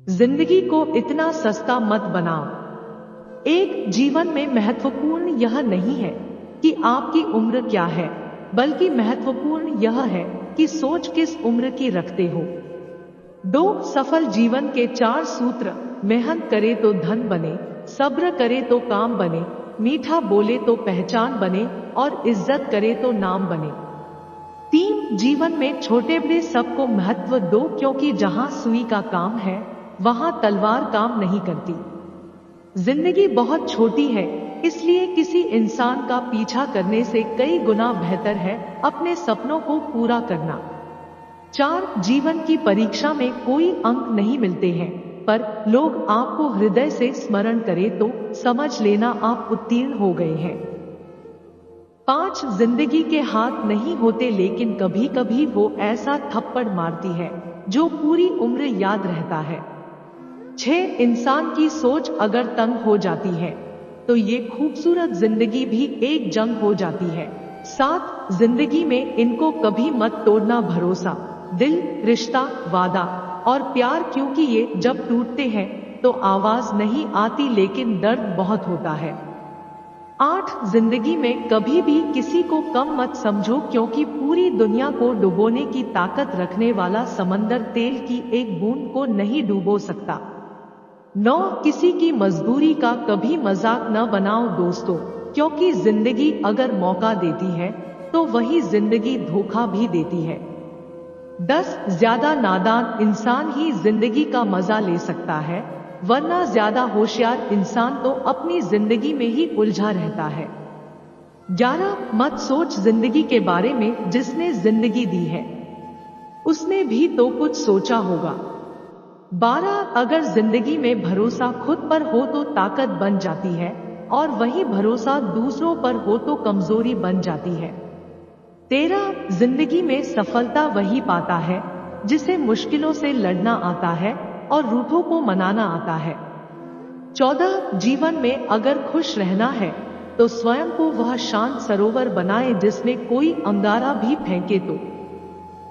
जिंदगी को इतना सस्ता मत बनाओ। एक जीवन में महत्वपूर्ण यह नहीं है कि आपकी उम्र क्या है, बल्कि महत्वपूर्ण यह है कि सोच किस उम्र की रखते हो। 2 सफल जीवन के 4 सूत्र। मेहनत करे तो धन बने, सब्र करे तो काम बने, मीठा बोले तो पहचान बने और इज्जत करे तो नाम बने। 3 जीवन में छोटे बड़े सबको महत्व दो, क्योंकि जहां सुई का काम है वहां तलवार काम नहीं करती। जिंदगी बहुत छोटी है, इसलिए किसी इंसान का पीछा करने से कई गुना बेहतर है अपने सपनों को पूरा करना। 4 जीवन की परीक्षा में कोई अंक नहीं मिलते हैं, पर लोग आपको हृदय से स्मरण करें तो समझ लेना आप उत्तीर्ण हो गए हैं। 5 जिंदगी के हाथ नहीं होते, लेकिन कभी कभी वो ऐसा थप्पड़ मारती है जो पूरी उम्र याद रहता है। 6 इंसान की सोच अगर तंग हो जाती है तो ये खूबसूरत जिंदगी भी एक जंग हो जाती है। 7 जिंदगी में इनको कभी मत तोड़ना, भरोसा, दिल, रिश्ता, वादा और प्यार, क्योंकि ये जब टूटते हैं तो आवाज नहीं आती, लेकिन दर्द बहुत होता है। 8 जिंदगी में कभी भी किसी को कम मत समझो, क्योंकि पूरी दुनिया को डुबोने की ताकत रखने वाला समंदर तेल की एक बूंद को नहीं डुबो सकता। 9 किसी की मजबूरी का कभी मजाक न बनाओ दोस्तों, क्योंकि जिंदगी अगर मौका देती है तो वही जिंदगी धोखा भी देती है। 10 ज्यादा नादान इंसान ही जिंदगी का मजा ले सकता है, वरना ज्यादा होशियार इंसान तो अपनी जिंदगी में ही उलझा रहता है। 11 मत सोच जिंदगी के बारे में, जिसने जिंदगी दी है उसने भी तो कुछ सोचा होगा। 12 अगर जिंदगी में भरोसा खुद पर हो तो ताकत बन जाती है, और वही भरोसा दूसरों पर हो तो कमजोरी बन जाती है। 13 जिंदगी में सफलता वही पाता है जिसे मुश्किलों से लड़ना आता है और रूठों को मनाना आता है। 14 जीवन में अगर खुश रहना है तो स्वयं को वह शांत सरोवर बनाए जिसमें कोई अंगारा भी फेंके तो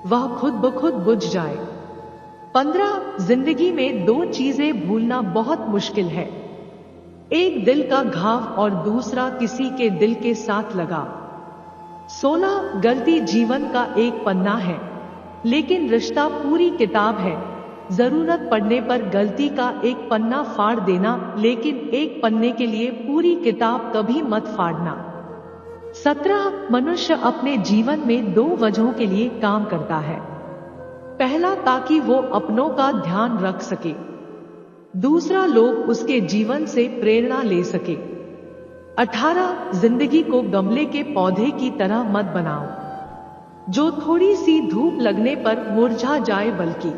वह खुद ब खुद बुझ जाए। 15 जिंदगी में 2 चीजें भूलना बहुत मुश्किल है, एक दिल का घाव और दूसरा किसी के दिल के साथ लगा। 16 गलती जीवन का एक पन्ना है, लेकिन रिश्ता पूरी किताब है। जरूरत पड़ने पर गलती का एक पन्ना फाड़ देना, लेकिन एक पन्ने के लिए पूरी किताब कभी मत फाड़ना। 17 मनुष्य अपने जीवन में 2 वजहों के लिए काम करता है। पहला, ताकि वो अपनों का ध्यान रख सके, दूसरा, लोग उसके जीवन से प्रेरणा ले सके। 18 जिंदगी को गमले के पौधे की तरह मत बनाओ जो थोड़ी सी धूप लगने पर मुरझा जाए, बल्कि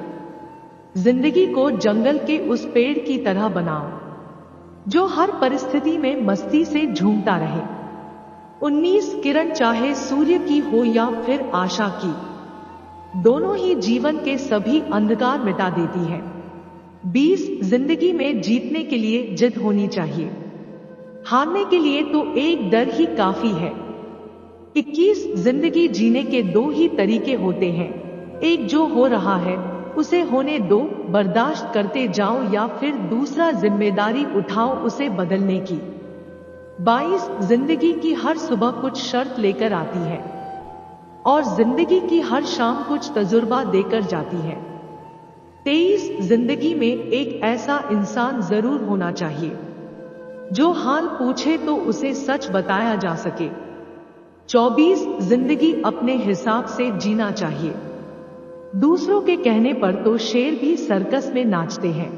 जिंदगी को जंगल के उस पेड़ की तरह बनाओ जो हर परिस्थिति में मस्ती से झूमता रहे। 19 किरण चाहे सूर्य की हो या फिर आशा की, दोनों ही जीवन के सभी अंधकार मिटा देती है। 20 जिंदगी में जीतने के लिए जिद होनी चाहिए, हारने के लिए तो एक डर ही काफी है। 21 जिंदगी जीने के 2 ही तरीके होते हैं, एक जो हो रहा है उसे होने दो, बर्दाश्त करते जाओ, या फिर दूसरा, जिम्मेदारी उठाओ उसे बदलने की। 22 जिंदगी की हर सुबह कुछ शर्त लेकर आती है और जिंदगी की हर शाम कुछ तजुर्बा देकर जाती है। 23 जिंदगी में एक ऐसा इंसान जरूर होना चाहिए जो हाल पूछे तो उसे सच बताया जा सके। 24 जिंदगी अपने हिसाब से जीना चाहिए, दूसरों के कहने पर तो शेर भी सर्कस में नाचते हैं।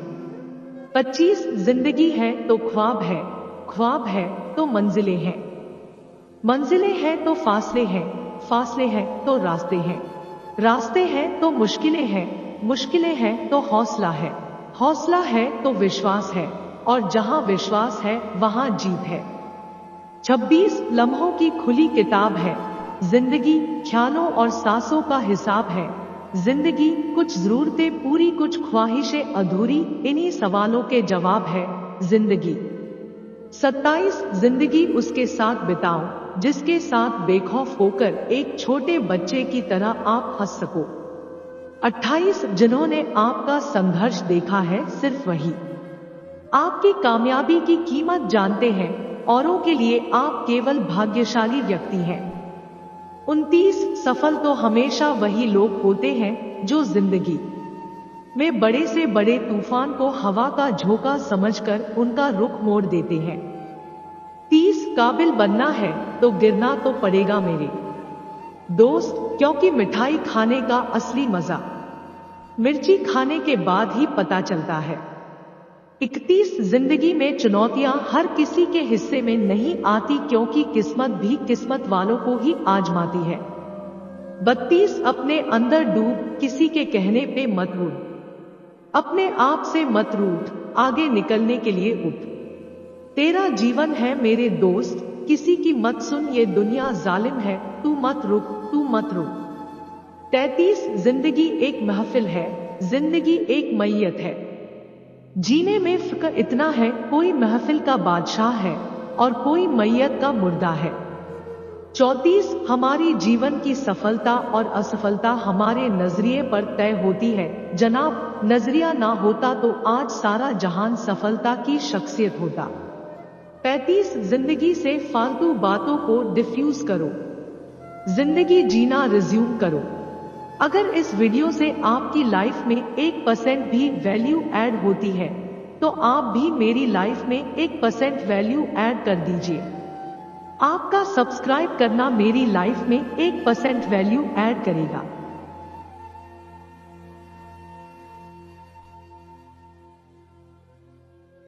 25 जिंदगी है तो ख्वाब है, ख्वाब है तो मंजिलें हैं, मंजिलें हैं तो फासले हैं, फासले हैं तो रास्ते हैं, रास्ते हैं तो मुश्किलें हैं, मुश्किलें हैं तो हौसला है, हौसला है तो विश्वास है, और जहां विश्वास है वहां जीत है। 26 लम्हों की खुली किताब है जिंदगी, ख्यालों और सांसों का हिसाब है जिंदगी, कुछ जरूरतें पूरी कुछ ख्वाहिशें अधूरी, इन्हीं सवालों के जवाब है जिंदगी। 27 जिंदगी उसके साथ बिताओ जिसके साथ बेखौफ होकर एक छोटे बच्चे की तरह आप हंस सको। 28 जिन्होंने आपका संघर्ष देखा है, सिर्फ वही आपकी कामयाबी की कीमत जानते हैं। औरों के लिए आप केवल भाग्यशाली व्यक्ति हैं। 29 सफल तो हमेशा वही लोग होते हैं जो जिंदगी में बड़े से बड़े तूफान को हवा का झोंका समझकर उनका रुख मोड़ देते हैं। 30 काबिल बनना है तो गिरना तो पड़ेगा मेरे दोस्त, क्योंकि मिठाई खाने का असली मजा मिर्ची खाने के बाद ही पता चलता है। 31 जिंदगी में चुनौतियां हर किसी के हिस्से में नहीं आती, क्योंकि किस्मत भी किस्मत वालों को ही आजमाती है। 32 अपने अंदर डूब, किसी के कहने पे मत उड़, अपने आप से मत रूठ, आगे निकलने के लिए उठ। तेरा जीवन है मेरे दोस्त, किसी की मत सुन, ये दुनिया जालिम है, तू मत रुक, तू मत रुक। 33 जिंदगी एक महफिल है, जिंदगी एक मैयत है। जीने में फिक्र इतना है, कोई महफिल का बादशाह है और कोई मैयत का मुर्दा है। 34 हमारी जीवन की सफलता और असफलता हमारे नजरिए पर तय होती है जनाब, नजरिया ना होता तो आज सारा जहान सफलता की शख्सियत होता। 35 जिंदगी से फालतू बातों को डिफ्यूज करो, जिंदगी जीना रिज्यूम करो। अगर इस वीडियो से आपकी लाइफ में 1% भी वैल्यू ऐड होती है तो आप भी मेरी लाइफ में 1% वैल्यू ऐड कर दीजिए। आपका सब्सक्राइब करना मेरी लाइफ में 1% वैल्यू ऐड करेगा।